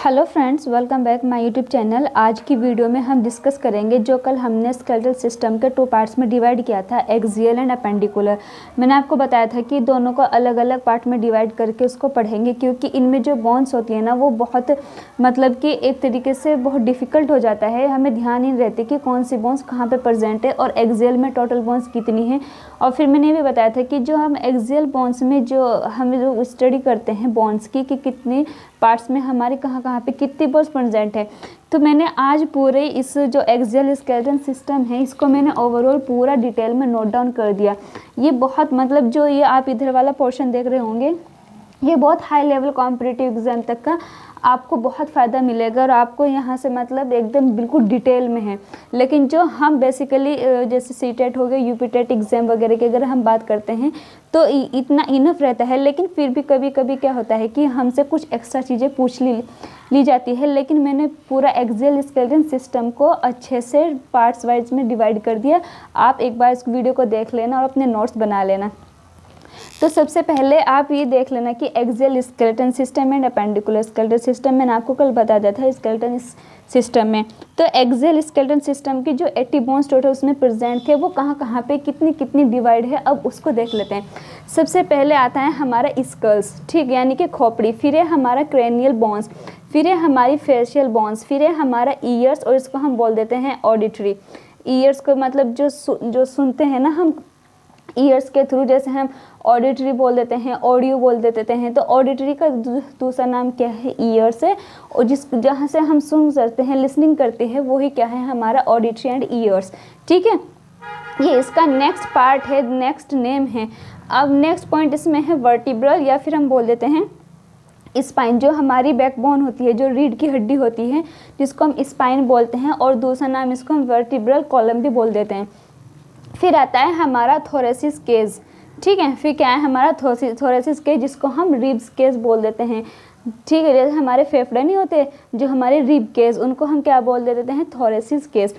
Hello friends, welcome back my YouTube channel. आज की video में हम डिस्कस करेंगे जो कल हमने स्केलेटल सिस्टम के 2 पार्ट्स में डिवाइड किया था, एक्सियल एंड अपेंडिकुलर। मैंने आपको बताया था कि दोनों को अलग अलग पार्ट में डिवाइड करके उसको पढ़ेंगे, क्योंकि इनमें जो बोन्स होती है ना वो बहुत कि एक तरीके से बहुत डिफ़िकल्ट हो जाता है। हमें ध्यान ही नहीं रहती कि कौन सी बोन्स कहाँ पर प्रेजेंट है और एक्सियल में टोटल बोन्स कितनी है। और फिर मैंने ये भी बताया था कि जो हम एक्सियल बोन्स में जो स्टडी करते हैं बोन्स की कि कितनी पार्ट्स में हमारे कहाँ पे कितनी बोन्स प्रेजेंट है। तो मैंने आज पूरे इस जो एक्सियल स्केलेटन सिस्टम है इसको मैंने ओवरऑल पूरा डिटेल में नोट डाउन कर दिया। ये बहुत जो ये आप इधर वाला पोर्शन देख रहे होंगे ये बहुत हाई लेवल कॉम्पिटिटिव एग्जाम तक का आपको बहुत फ़ायदा मिलेगा और आपको यहाँ से एकदम बिल्कुल डिटेल में है। लेकिन जो हम बेसिकली जैसे सीटेट हो गए, यूपीटेट एग्ज़ाम वगैरह की अगर हम बात करते हैं तो इतना इनफ रहता है। लेकिन फिर भी कभी कभी क्या होता है कि हमसे कुछ एक्स्ट्रा चीज़ें पूछ ली जाती है। लेकिन मैंने पूरा एक्सियल स्केलेटन सिस्टम को अच्छे से पार्ट्स वाइज में डिवाइड कर दिया। आप एक बार इस वीडियो को देख लेना और अपने नोट्स बना लेना। तो सबसे पहले आप ये देख लेना कि axial skeleton system and appendicular skeleton system मैंने आपको कल बता दिया था स्केलेटन सिस्टम में। तो एक्सियल स्केलेटन सिस्टम की जो 80 बोन्स टोटल उसमें प्रेजेंट थे वो कहाँ पे कितनी डिवाइड है, अब उसको देख लेते हैं। सबसे पहले आता है हमारा स्कल्स, ठीक, यानी कि खोपड़ी, फिर है हमारा क्रेनियल बोन्स, फिर है हमारी फेशियल बोन्स, फिर है हमारा ईयर्स और इसको हम बोल देते हैं ऑडिटरी। ईयर्स को जो सुनते हैं ना हम ईयर्स के थ्रू, जैसे हम ऑडिटरी बोल देते हैं, ऑडियो बोल देते हैं। तो ऑडिटरी का दूसरा नाम क्या है, ईयर्स है। और जहाँ से हम सुन सकते हैं, लिसनिंग करते हैं, वही क्या है हमारा ऑडिटरी एंड ईयर्स, ठीक है। ये इसका नेक्स्ट पार्ट है, नेक्स्ट नेम है। अब नेक्स्ट पॉइंट इसमें है वर्टिब्रल, या फिर हम बोल देते हैं स्पाइन, जो हमारी बैकबोन होती है, जो रीढ़ की हड्डी होती है जिसको हम स्पाइन बोलते हैं, और दूसरा नाम इसको हम वर्टिब्रल कॉलम भी बोल देते हैं। फिर आता है हमारा थोरेसिस केज, ठीक है। फिर क्या है हमारा थोरेसिस केज, जिसको हम रिब्स केज बोल देते हैं, ठीक है। जैसे हमारे फेफड़े नहीं होते जो हमारे रिब केज, उनको हम क्या बोल देते हैं, थोरेसिस केज।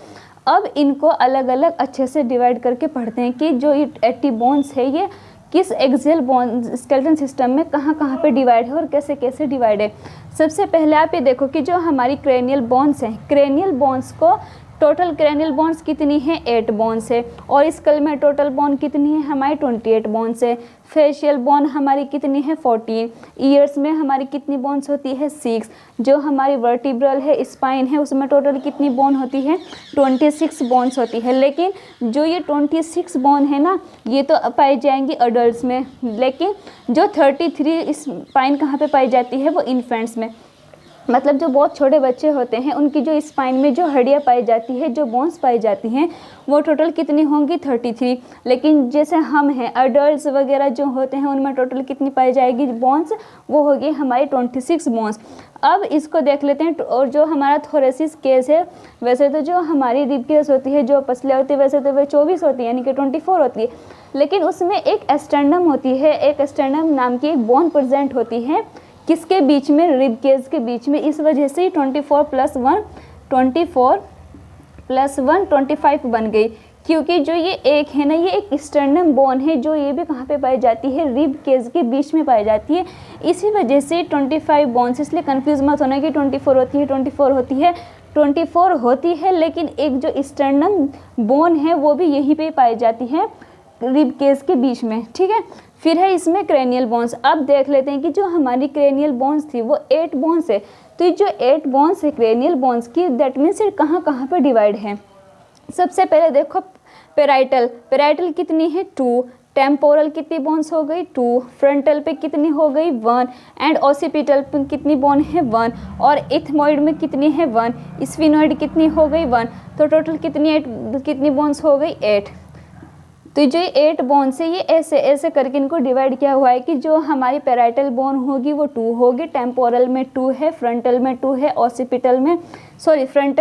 अब इनको अलग अलग अच्छे से डिवाइड करके पढ़ते हैं कि जो ये 80 बोन्स है ये किस एक्सियल बोन स्केलेटन सिस्टम में कहाँ पे डिवाइड है और कैसे कैसे डिवाइड है। सबसे पहले आप ये देखो कि जो हमारी क्रेनियल बोन्स हैं, क्रेनियल बोन्स को टोटल क्रेनियल बोन्स कितनी है, 8 बोन्स है। और स्कल में टोटल बोन कितनी है हमारी, 28 बोन्स है। फेशियल बोन हमारी कितनी है, 14। ईयर्स में हमारी कितनी बोन्स होती है, 6। जो हमारी वर्टिब्रल है, स्पाइन है, उसमें टोटल कितनी बोन होती है, 26 बोन्स होती है। लेकिन जो ये 26 बोन है ना ये तो पाई जाएंगी अडल्ट में, लेकिन जो 33 स्पाइन कहाँ पे पाई जाती है, वो इन्फेंट्स में। जो बहुत छोटे बच्चे होते हैं उनकी जो स्पाइन में जो हड्डियाँ पाई जाती है, जो बोन्स पाई जाती हैं, वो टोटल कितनी होंगी, 33। लेकिन जैसे हम हैं अडल्ट वगैरह जो होते हैं उनमें टोटल कितनी पाई जाएगी बोन्स, वो होगी हमारी 26 बोन्स। अब इसको देख लेते हैं। और जो हमारा थोरेसिस केस है, वैसे तो जो हमारी रिब केस होती है, जो पसलियाँ होती है, वैसे तो वह 24 होती है, यानी कि 24 होती है। लेकिन उसमें एक एस्टेंडम होती है, एक एस्टेंडम नाम की एक बोन प्रेजेंट होती है, किसके बीच में, रिब केज के बीच में। इस वजह से 24 + 1 25 बन गई, क्योंकि जो ये एक है ना ये एक स्टर्नम बोन है, जो ये भी कहाँ पे पाई जाती है, रिब केज के बीच में पाई जाती है। इसी वजह से 25 बोन्स, इसलिए कंफ्यूज मत होना कि 24 होती है, 24 होती है, 24 होती है। लेकिन एक जो स्टर्नम बोन है वो भी यहीं पे पाई जाती है, रिब केज के बीच में, ठीक है। फिर है इसमें क्रेनियल बोन्स। अब देख लेते हैं कि जो हमारी क्रेनियल बोन्स थी वो 8 बोन्स है। तो ये जो 8 बोन्स है क्रेनियल बोन्स की, दैट मीन्स कहाँ पे डिवाइड है। सबसे पहले देखो पेराइटल कितनी है, 2। टेम्पोरल कितनी बोन्स हो गई, 2। फ्रंटल पे कितनी हो गई, 1। एंड ऑसिपिटल पे कितनी बोन है, 1। और इथमोइड में कितनी है, 1। स्फिनोइड कितनी हो गई, 1। तो टोटल कितनी बोन्स हो गई, 8। तो जो 8 बोन्स है ये ऐसे करके इनको डिवाइड किया हुआ है कि जो हमारी पेराइटल बोन होगी वो 2 होगी, टेम्पोरल में 2 है, फ्रंटल में 2 है, फ्रंटल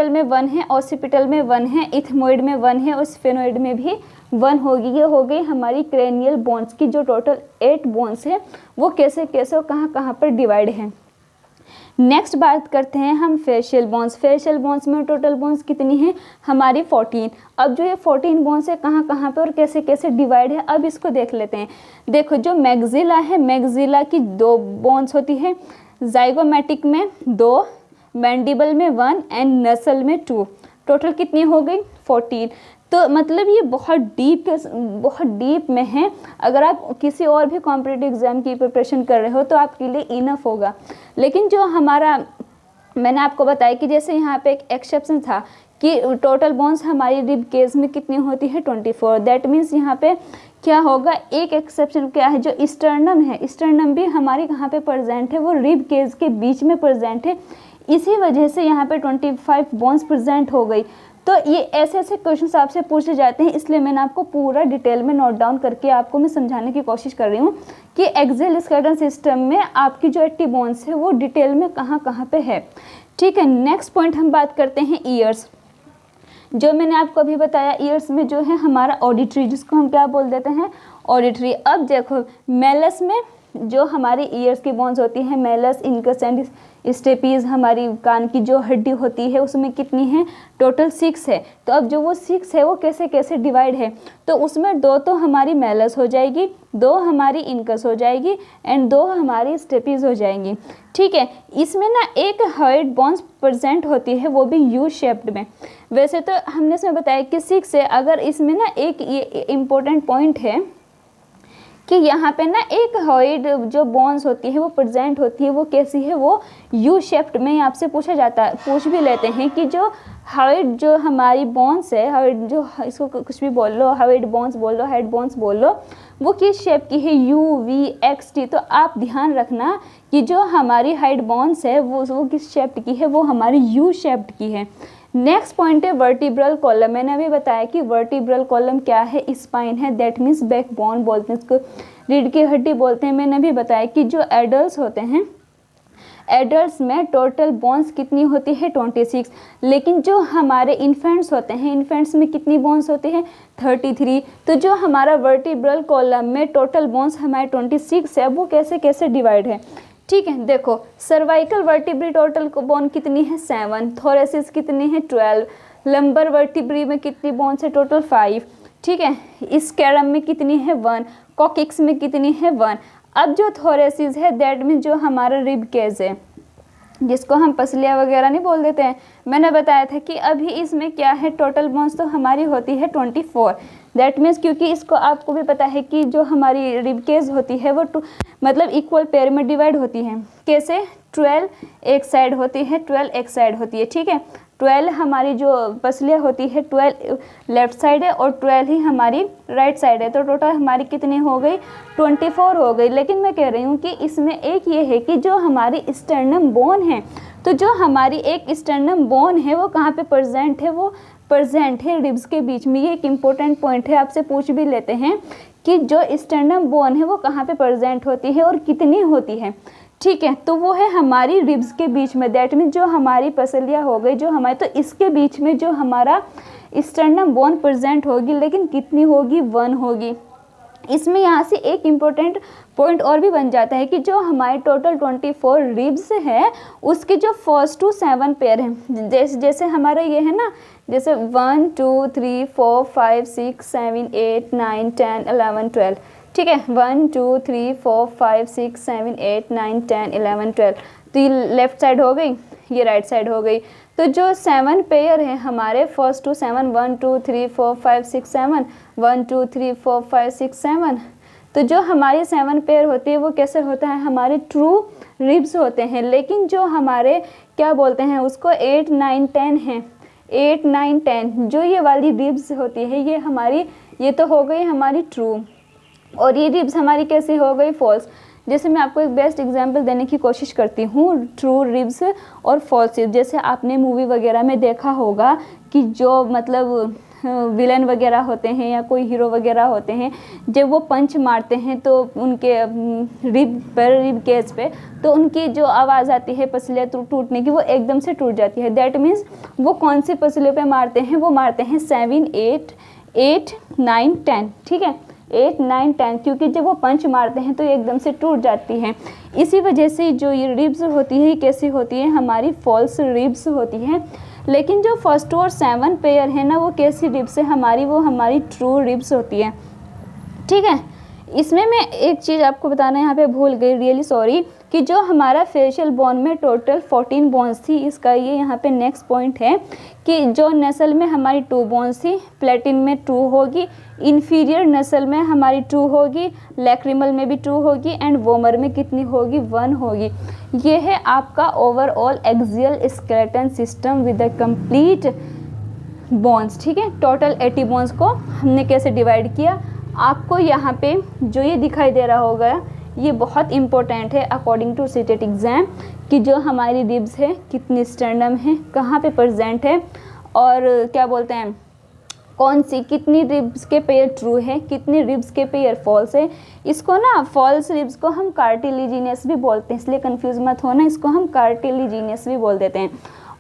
में 1 है, ऑसिपिटल में 1 है, इथमोइड में 1 है और स्फेनोइड में भी 1 होगी। ये हो गई हमारी क्रेनियल बोन्स की जो टोटल 8 बोन्स है वो कैसे और कहाँ पर डिवाइड है। नेक्स्ट बात करते हैं हम फेशियल बोन्स। फेशियल बोन्स में टोटल बोन्स कितनी है हमारी 14। अब जो ये 14 बोन्स है कहाँ पे और कैसे कैसे डिवाइड है, अब इसको देख लेते हैं। देखो जो मैग्जिला है, मैग्जिला की 2 बोन्स होती है, जाइगोमेटिक में 2, मैंडिबल में 1 एंड नसल में 2, टोटल कितनी हो गई 14। तो मतलब ये बहुत डीप में है। अगर आप किसी और भी कॉम्पिटिटिव एग्जाम की प्रिपरेशन कर रहे हो तो आपके लिए इनफ होगा। लेकिन जो हमारा मैंने आपको बताया कि जैसे यहाँ पे एक एक्सेप्शन था कि टोटल बोन्स हमारी रिब केज में कितनी होती है 24। दैट मीन्स यहाँ पे क्या होगा, एक एक्सेप्शन क्या है, जो स्टर्नम है, स्टर्नम भी हमारी कहाँ पे प्रेजेंट है, वो रिब केज के बीच में प्रेजेंट है। इसी वजह से यहाँ पे 25 बोन्स प्रेजेंट हो गई। तो ये ऐसे ऐसे क्वेश्चन आपसे पूछे जाते हैं, इसलिए मैंने आपको पूरा डिटेल में नोट डाउन करके आपको मैं समझाने की कोशिश कर रही हूँ कि एक्सियल स्केलेटल सिस्टम में आपकी जो 80 बोन्स है वो डिटेल में कहाँ कहाँ पे है। ठीक है, नेक्स्ट पॉइंट हम बात करते हैं ईयर्स। जो मैंने आपको अभी बताया, ईयर्स में जो है हमारा ऑडिटरी, जिसको हम क्या बोल देते हैं ऑडिटरी। अब देखो मेलस में जो हमारी ईयर्स की बोन्स होती है, मेलस, इनकस एंड स्टेपीज, हमारी कान की जो हड्डी होती है उसमें कितनी है, टोटल 6 है। तो अब जो वो 6 है वो कैसे कैसे डिवाइड है, तो उसमें 2 तो हमारी मेलस हो जाएगी, 2 हमारी इनकस हो जाएगी एंड 2 हमारी स्टेपीज हो जाएंगी। ठीक है, इसमें ना एक हाइड बोन्स प्रेजेंट होती है, वो भी यू शेप्ड में। वैसे तो हमने इसमें बताया कि 6 है, अगर इसमें ना एक ये इम्पोर्टेंट पॉइंट है कि यहाँ पे ना एक हाइड जो बोन्स होती है वो प्रेजेंट होती है, वो कैसी है, वो यू शेप्ड में। आपसे पूछा जाता है, पूछ भी लेते हैं कि जो हाइड जो हमारी बोन्स है, हाइड जो, इसको कुछ भी बोल लो, हाइड बोन्स बोल लो, हेड बोन्स बोल लो, वो किस शेप की है, यू वी एक्स टी। तो आप ध्यान रखना कि जो हमारी हाइड बोन्स है वो किस शेप्ड की है, वो हमारी यू शेप्ड की है। नेक्स्ट पॉइंट है वर्टिब्रल कॉलम। मैंने अभी बताया कि वर्टिब्रल कॉलम क्या है, स्पाइन है, दैट मीन्स बैकबोन बोलते हैं इसको, रीढ़ की हड्डी बोलते हैं। मैंने अभी बताया कि जो एडल्ट्स होते हैं, एडल्ट्स में टोटल बोन्स कितनी होती है 26, लेकिन जो हमारे इन्फेंट्स होते हैं, इन्फेंट्स में कितनी बोन्स होती है 33। तो जो हमारा वर्टिब्रल कॉलम में टोटल बोन्स हमारे 26 है, वो कैसे कैसे डिवाइड है। ठीक है, देखो सर्वाइकल वर्टिब्री टोटल बोन कितनी है 7, थोरेसिस कितनी है 12, लंबर वर्टिब्री में कितनी बोन्स है टोटल 5। ठीक है, स्कैरम में कितनी है 1, कॉकिक्स में कितनी है 1। अब जो थोरेसिस है दैट मीन जो हमारा रिब केज है, जिसको हम पसलियाँ वगैरह नहीं बोल देते हैं, मैंने बताया था कि अभी इसमें क्या है, टोटल बोन्स तो हमारी होती है 24। दैट मीन्स क्योंकि इसको आपको भी पता है कि जो हमारी रिब केज होती है वो मतलब इक्वल पेयर में डिवाइड होती है। कैसे, 12 एक साइड होती है, 12 एक साइड होती है। ठीक है, 12 हमारी जो पसलियाँ होती है 12 लेफ्ट साइड है और 12 ही हमारी राइट साइड है। तो टोटल हमारी कितनी हो गई 24 हो गई। लेकिन मैं कह रही हूँ कि इसमें एक ये है कि जो हमारी स्टर्नम बोन है, तो जो हमारी एक स्टर्नम बोन है वो कहाँ पे प्रेजेंट है, वो प्रेजेंट है रिब्स के बीच में। ये एक इम्पोर्टेंट पॉइंट है, आपसे पूछ भी लेते हैं कि जो स्टर्नम बोन है वो कहाँ पे प्रेजेंट होती है और कितनी होती है। ठीक है, तो वो है हमारी रिब्स के बीच में। दैट मीन जो हमारी पसलियाँ हो गई जो हमारी, तो इसके बीच में जो हमारा स्टर्नम बोन प्रेजेंट होगी, लेकिन कितनी होगी 1 होगी। इसमें यहाँ से एक इम्पोर्टेंट पॉइंट और भी बन जाता है कि जो हमारे टोटल 24 रिब्स है उसके जो फर्स्ट टू 7 पेयर हैं, जैसे हमारा ये है ना, जैसे 1 2 3 4 5 6 7 8 9 10 11 12। ठीक है, 1 2 3 4 5 6 7 8 9 10 11 12। तो ये लेफ्ट साइड हो गई, ये राइट साइड हो गई। तो जो 7 पेयर है हमारे फर्स्ट टू 7, 1 2 3 4 5 6 7, 1 2 3 4 5 6 7। तो जो हमारी 7 पेयर होती है वो कैसे होता है, हमारे ट्रू रिब्स होते हैं। लेकिन जो हमारे क्या बोलते हैं उसको 8 9 10 हैं, 8 9 10 जो ये वाली रिब्स होती है ये हमारी, ये तो हो गई हमारी ट्रू, और ये रिब्स हमारी कैसी हो गई फॉल्स। जैसे मैं आपको एक बेस्ट एग्जांपल देने की कोशिश करती हूँ, ट्रू रिब्स और फॉल्स रिब्स। जैसे आपने मूवी वगैरह में देखा होगा कि जो मतलब विलन वगैरह होते हैं या कोई हीरो वगैरह होते हैं, जब वो पंच मारते हैं तो उनके रिब पर, रिब केज पे, तो उनकी जो आवाज़ आती है पसलियाँ टूटने की, वो एकदम से टूट जाती है। दैट मीन्स वो कौन सी पसलियों पे मारते हैं, वो मारते हैं 7 8 9 10। ठीक है, 8 9 10, क्योंकि जब वो पंच मारते हैं तो ये एकदम से टूट जाती हैं। इसी वजह से जो ये रिब्स होती है कैसी होती है, हमारी फॉल्स रिब्स होती है। लेकिन जो फर्स्ट और 7 पेयर है ना, वो कैसी रिब्स है हमारी, वो हमारी ट्रू रिब्स होती है। ठीक है, इसमें मैं एक चीज़ आपको बताना यहाँ पे भूल गई, रियली सॉरी, कि जो हमारा फेशियल बोन में टोटल 14 बोन्स थी, इसका ये यहाँ पे नेक्स्ट पॉइंट है कि जो नस्ल में हमारी 2 बोन्स थी, प्लेटिन में 2 होगी, इन्फीरियर नस्ल में हमारी 2 होगी, लैक्रिमल में भी 2 होगी एंड वोमर में कितनी होगी, 1 होगी। ये है आपका overall axial skeleton system with the complete bones. ठीक है, टोटल 80 बोन्स को हमने कैसे डिवाइड किया। आपको यहाँ पे जो ये दिखाई दे रहा होगा, ये बहुत इंपॉर्टेंट है अकॉर्डिंग टू सीटेट एग्ज़ाम, कि जो हमारी रिब्स है कितनी स्टर्नम है, कहाँ पे प्रेजेंट है, और क्या बोलते हैं कौन सी कितनी रिब्स के पेयर ट्रू है, कितनी रिब्स के पेयर फॉल्स है। इसको ना फॉल्स रिब्स को हम कार्टिलिजिनियस भी बोलते हैं, इसलिए कंफ्यूज मत होना, इसको हम कार्टिलिजिनियस भी बोल देते हैं।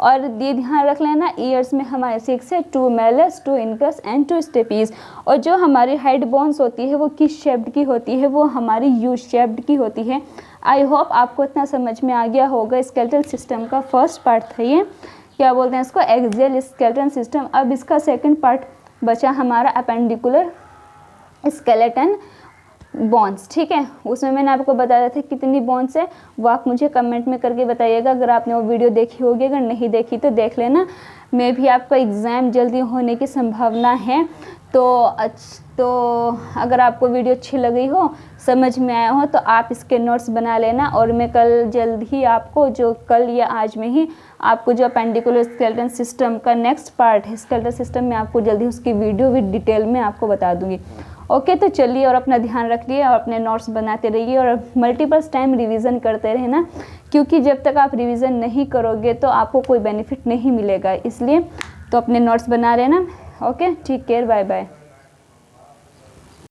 और ये ध्यान रख लेना, ईयर्स में हमारे 6 है, 2 मेलस, 2 इनकस एंड 2 स्टेपीज। और जो हमारी हेड बोन्स होती है वो किस शेप्ड की होती है, वो हमारी यू शेप्ड की होती है। आई होप आपको इतना समझ में आ गया होगा। स्केलेटल सिस्टम का फर्स्ट पार्ट था ये, क्या बोलते हैं इसको, एक्सियल स्केलेटन सिस्टम। अब इसका सेकंड पार्ट बचा हमारा अपेंडिकुलर स्केलेटन बोन्स। ठीक है, उसमें मैंने आपको बताया था कितनी बोन्स है, वो आप मुझे कमेंट में करके बताइएगा। अगर आपने वो वीडियो देखी होगी, अगर नहीं देखी तो देख लेना। मैं भी आपका एग्ज़ाम जल्दी होने की संभावना है, तो अगर आपको वीडियो अच्छी लगी हो, समझ में आया हो, तो आप इसके नोट्स बना लेना। और मैं कल जल्द ही आपको, जो कल या आज में ही आपको जो अपेंडिकुलर स्केलेटन सिस्टम का नेक्स्ट पार्ट है स्केलेटल सिस्टम में, आपको जल्दी उसकी वीडियो विद डिटेल में आपको बता दूंगी। ओके, तो चलिए, और अपना ध्यान रखिए और अपने नोट्स बनाते रहिए और मल्टीपल टाइम रिवीजन करते रहना, क्योंकि जब तक आप रिवीजन नहीं करोगे तो आपको कोई बेनिफिट नहीं मिलेगा। इसलिए तो अपने नोट्स बना लेना। Okay, take care, bye bye.